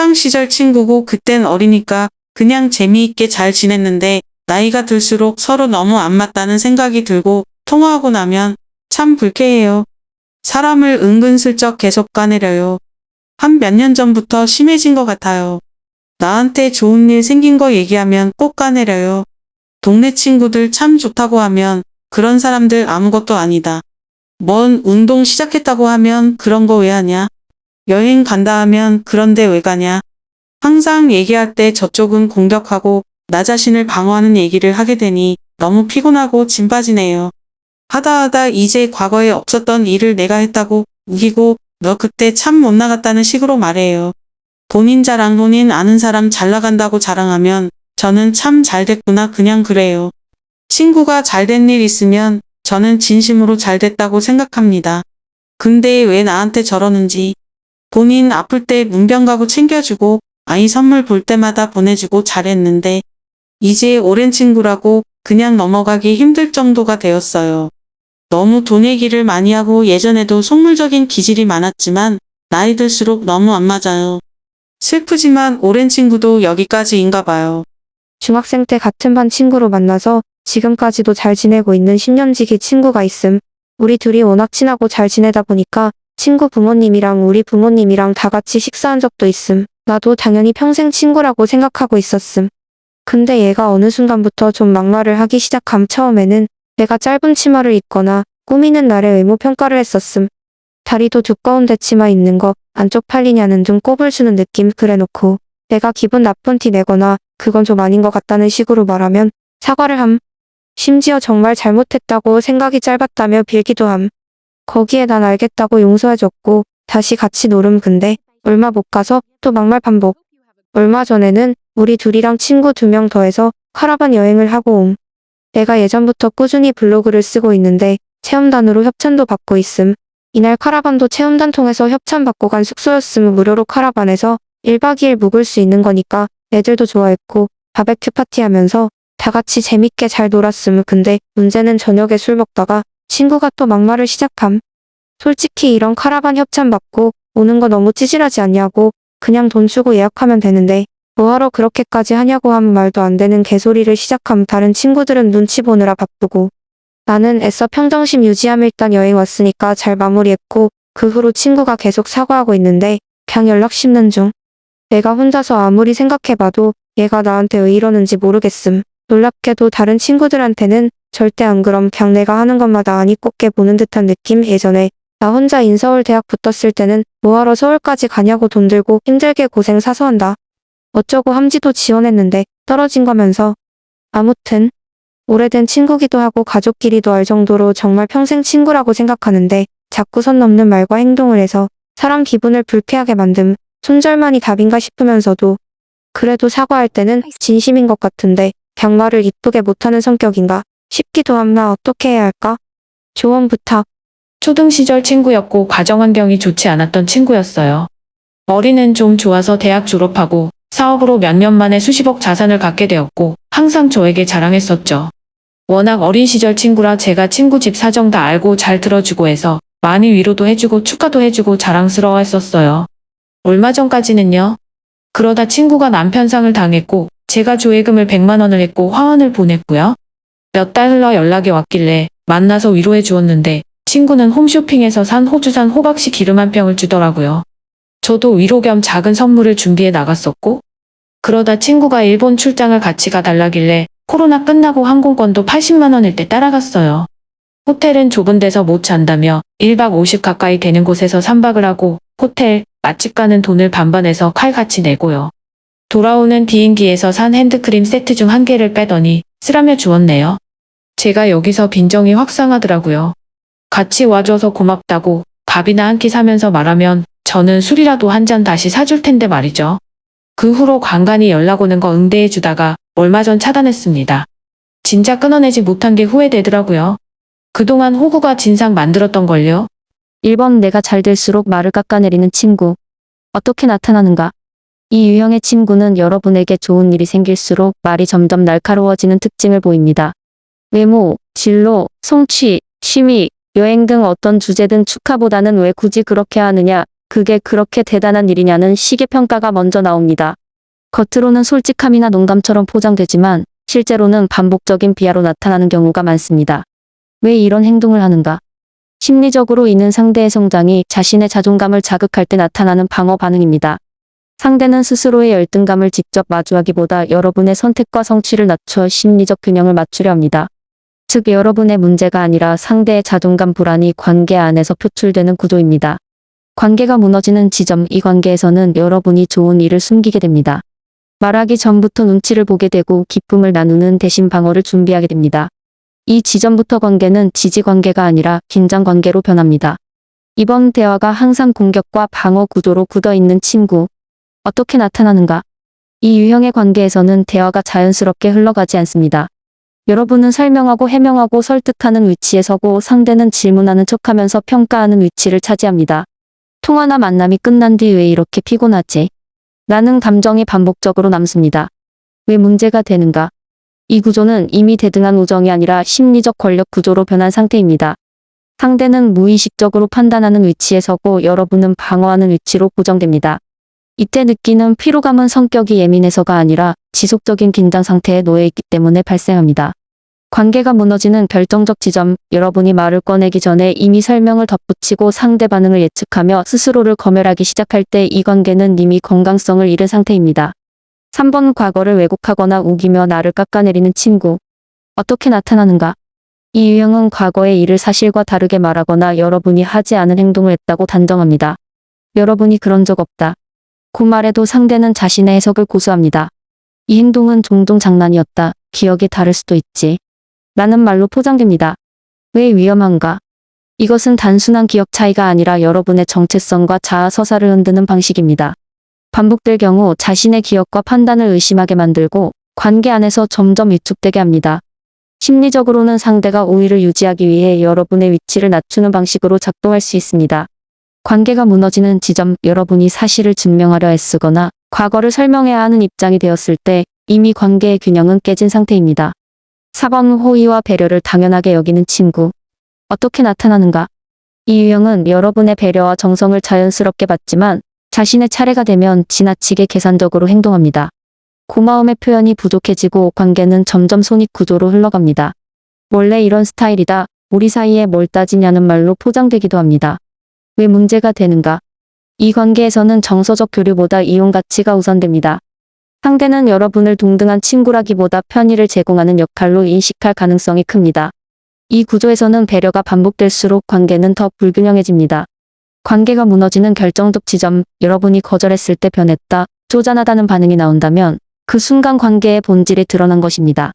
학창시절 친구고 그땐 어리니까 그냥 재미있게 잘 지냈는데 나이가 들수록 서로 너무 안 맞다는 생각이 들고 통화하고 나면 참 불쾌해요. 사람을 은근슬쩍 계속 까내려요. 한 몇 년 전부터 심해진 것 같아요. 나한테 좋은 일 생긴 거 얘기하면 꼭 까내려요. 동네 친구들 참 좋다고 하면 그런 사람들 아무것도 아니다. 뭔 운동 시작했다고 하면 그런 거 왜 하냐? 여행 간다 하면 그런데 왜 가냐? 항상 얘기할 때 저쪽은 공격하고 나 자신을 방어하는 얘기를 하게 되니 너무 피곤하고 진 빠지네요. 하다 이제 과거에 없었던 일을 내가 했다고 우기고 너 그때 참 못 나갔다는 식으로 말해요. 본인 자랑 본인 아는 사람 잘 나간다고 자랑하면 저는 참 잘됐구나 그냥 그래요. 친구가 잘된 일 있으면 저는 진심으로 잘됐다고 생각합니다. 근데 왜 나한테 저러는지. 본인 아플 때 문병 가고 챙겨주고 아이 선물 볼 때마다 보내주고 잘했는데 이제 오랜 친구라고 그냥 넘어가기 힘들 정도가 되었어요. 너무 돈 얘기를 많이 하고 예전에도 속물적인 기질이 많았지만 나이 들수록 너무 안 맞아요. 슬프지만 오랜 친구도 여기까지인가 봐요. 중학생 때 같은 반 친구로 만나서 지금까지도 잘 지내고 있는 10년지기 친구가 있음. 우리 둘이 워낙 친하고 잘 지내다 보니까 친구 부모님이랑 우리 부모님이랑 다 같이 식사한 적도 있음. 나도 당연히 평생 친구라고 생각하고 있었음. 근데 얘가 어느 순간부터 좀 막말을 하기 시작함. 처음에는 내가 짧은 치마를 입거나 꾸미는 날에 외모 평가를 했었음. 다리도 두꺼운 대치마 입는 거 안 쪽팔리냐는 둥 꼽을 주는 느낌. 그래놓고 내가 기분 나쁜 티 내거나 그건 좀 아닌 것 같다는 식으로 말하면 사과를 함. 심지어 정말 잘못했다고 생각이 짧았다며 빌기도 함. 거기에 난 알겠다고 용서해줬고 다시 같이 노름. 근데 얼마 못 가서 또 막말 반복. 얼마 전에는 우리 둘이랑 친구 2명 더해서 카라반 여행을 하고 옴. 내가 예전부터 꾸준히 블로그를 쓰고 있는데 체험단으로 협찬도 받고 있음. 이날 카라반도 체험단 통해서 협찬 받고 간 숙소였음. 무료로 카라반에서 1박 2일 묵을 수 있는 거니까 애들도 좋아했고 바베큐 파티하면서 다 같이 재밌게 잘 놀았음. 근데 문제는 저녁에 술 먹다가 친구가 또 막말을 시작함. 솔직히 이런 카라반 협찬 받고 오는 거 너무 찌질하지 않냐고. 그냥 돈 주고 예약하면 되는데 뭐하러 그렇게까지 하냐고 하면 말도 안 되는 개소리를 시작함. 다른 친구들은 눈치 보느라 바쁘고 나는 애써 평정심 유지함. 일단 여행 왔으니까 잘 마무리했고 그 후로 친구가 계속 사과하고 있는데 그냥 연락 씹는 중. 내가 혼자서 아무리 생각해봐도 얘가 나한테 왜 이러는지 모르겠음. 놀랍게도 다른 친구들한테는 절대 안 그럼. 그냥 내가 하는 것마다 아니 꼽게 보는 듯한 느낌. 예전에 나 혼자 인서울 대학 붙었을 때는 뭐하러 서울까지 가냐고 돈 들고 힘들게 고생 사서 한다. 어쩌고 함지도 지원했는데 떨어진 거면서. 아무튼 오래된 친구기도 하고 가족끼리도 알 정도로 정말 평생 친구라고 생각하는데 자꾸 선 넘는 말과 행동을 해서 사람 기분을 불쾌하게 만듦. 손절만이 답인가 싶으면서도 그래도 사과할 때는 진심인 것 같은데 그냥 말을 이쁘게 못하는 성격인가 싶기도 함. 나 어떻게 해야 할까? 조언 부탁. 초등 시절 친구였고 가정 환경이 좋지 않았던 친구였어요. 머리는 좀 좋아서 대학 졸업하고 사업으로 몇 년 만에 수십억 자산을 갖게 되었고 항상 저에게 자랑했었죠. 워낙 어린 시절 친구라 제가 친구 집 사정 다 알고 잘 들어주고 해서 많이 위로도 해주고 축하도 해주고 자랑스러워했었어요. 얼마 전까지는요. 그러다 친구가 남편상을 당했고 제가 조회금을 100만 원을 했고 화환을 보냈고요. 몇 달 흘러 연락이 왔길래 만나서 위로해 주었는데 친구는 홈쇼핑에서 산 호주산 호박씨 기름 한 병을 주더라고요. 저도 위로 겸 작은 선물을 준비해 나갔었고 그러다 친구가 일본 출장을 같이 가달라길래 코로나 끝나고 항공권도 80만 원일 때 따라갔어요. 호텔은 좁은 데서 못 잔다며 1박 50 가까이 되는 곳에서 3박을 하고 호텔, 맛집 가는 돈을 반반해서 칼같이 내고요. 돌아오는 비행기에서 산 핸드크림 세트 중 1개를 빼더니 쓰라며 주었네요. 제가 여기서 빈정이 확 상하더라고요. 같이 와줘서 고맙다고 밥이나 한 끼 사면서 말하면 저는 술이라도 한 잔 다시 사줄 텐데 말이죠. 그 후로 간간히 연락 오는 거 응대해 주다가 얼마 전 차단했습니다. 진짜 끊어내지 못한 게 후회되더라고요. 그동안 호구가 진상 만들었던걸요. 1번 내가 잘 될수록 말을 깎아내리는 친구. 어떻게 나타나는가? 이 유형의 친구는 여러분에게 좋은 일이 생길수록 말이 점점 날카로워지는 특징을 보입니다. 외모, 진로, 성취, 취미, 여행 등 어떤 주제든 축하보다는 왜 굳이 그렇게 하느냐, 그게 그렇게 대단한 일이냐는 시계평가가 먼저 나옵니다. 겉으로는 솔직함이나 농담처럼 포장되지만 실제로는 반복적인 비하로 나타나는 경우가 많습니다. 왜 이런 행동을 하는가? 심리적으로 있는 상대의 성장이 자신의 자존감을 자극할 때 나타나는 방어 반응입니다. 상대는 스스로의 열등감을 직접 마주하기보다 여러분의 선택과 성취를 낮춰 심리적 균형을 맞추려 합니다. 즉 여러분의 문제가 아니라 상대의 자존감 불안이 관계 안에서 표출되는 구조입니다. 관계가 무너지는 지점, 이 관계에서는 여러분이 좋은 일을 숨기게 됩니다. 말하기 전부터 눈치를 보게 되고 기쁨을 나누는 대신 방어를 준비하게 됩니다. 이 지점부터 관계는 지지 관계가 아니라 긴장 관계로 변합니다. 이번 대화가 항상 공격과 방어 구도로 굳어있는 친구. 어떻게 나타나는가? 이 유형의 관계에서는 대화가 자연스럽게 흘러가지 않습니다. 여러분은 설명하고 해명하고 설득하는 위치에 서고 상대는 질문하는 척하면서 평가하는 위치를 차지합니다. 통화나 만남이 끝난 뒤 왜 이렇게 피곤하지? 라는 감정이 반복적으로 남습니다. 왜 문제가 되는가? 이 구조는 이미 대등한 우정이 아니라 심리적 권력 구조로 변한 상태입니다. 상대는 무의식적으로 판단하는 위치에 서고 여러분은 방어하는 위치로 고정됩니다. 이때 느끼는 피로감은 성격이 예민해서가 아니라 지속적인 긴장 상태에 놓여 있기 때문에 발생합니다. 관계가 무너지는 결정적 지점, 여러분이 말을 꺼내기 전에 이미 설명을 덧붙이고 상대 반응을 예측하며 스스로를 검열하기 시작할 때 이 관계는 이미 건강성을 잃은 상태입니다. 3번 과거를 왜곡하거나 우기며 나를 깎아내리는 친구. 어떻게 나타나는가? 이 유형은 과거의 일을 사실과 다르게 말하거나 여러분이 하지 않은 행동을 했다고 단정합니다. 여러분이 그런 적 없다. 그 말에도 상대는 자신의 해석을 고수합니다. 이 행동은 종종 장난이었다. 기억이 다를 수도 있지. 라는 말로 포장됩니다. 왜 위험한가? 이것은 단순한 기억 차이가 아니라 여러분의 정체성과 자아 서사를 흔드는 방식입니다. 반복될 경우 자신의 기억과 판단을 의심하게 만들고 관계 안에서 점점 위축되게 합니다. 심리적으로는 상대가 우위를 유지하기 위해 여러분의 위치를 낮추는 방식으로 작동할 수 있습니다. 관계가 무너지는 지점, 여러분이 사실을 증명하려 애쓰거나 과거를 설명해야 하는 입장이 되었을 때 이미 관계의 균형은 깨진 상태입니다. 4번 호의와 배려를 당연하게 여기는 친구. 어떻게 나타나는가? 이 유형은 여러분의 배려와 정성을 자연스럽게 받지만 자신의 차례가 되면 지나치게 계산적으로 행동합니다. 고마움의 표현이 부족해지고 관계는 점점 손익 구조로 흘러갑니다. 원래 이런 스타일이다. 우리 사이에 뭘 따지냐는 말로 포장되기도 합니다. 왜 문제가 되는가? 이 관계에서는 정서적 교류보다 이용 가치가 우선됩니다. 상대는 여러분을 동등한 친구라기보다 편의를 제공하는 역할로 인식할 가능성이 큽니다. 이 구조에서는 배려가 반복될수록 관계는 더 불균형해집니다. 관계가 무너지는 결정적 지점, 여러분이 거절했을 때 변했다, 쪼잔하다는 반응이 나온다면 그 순간 관계의 본질이 드러난 것입니다.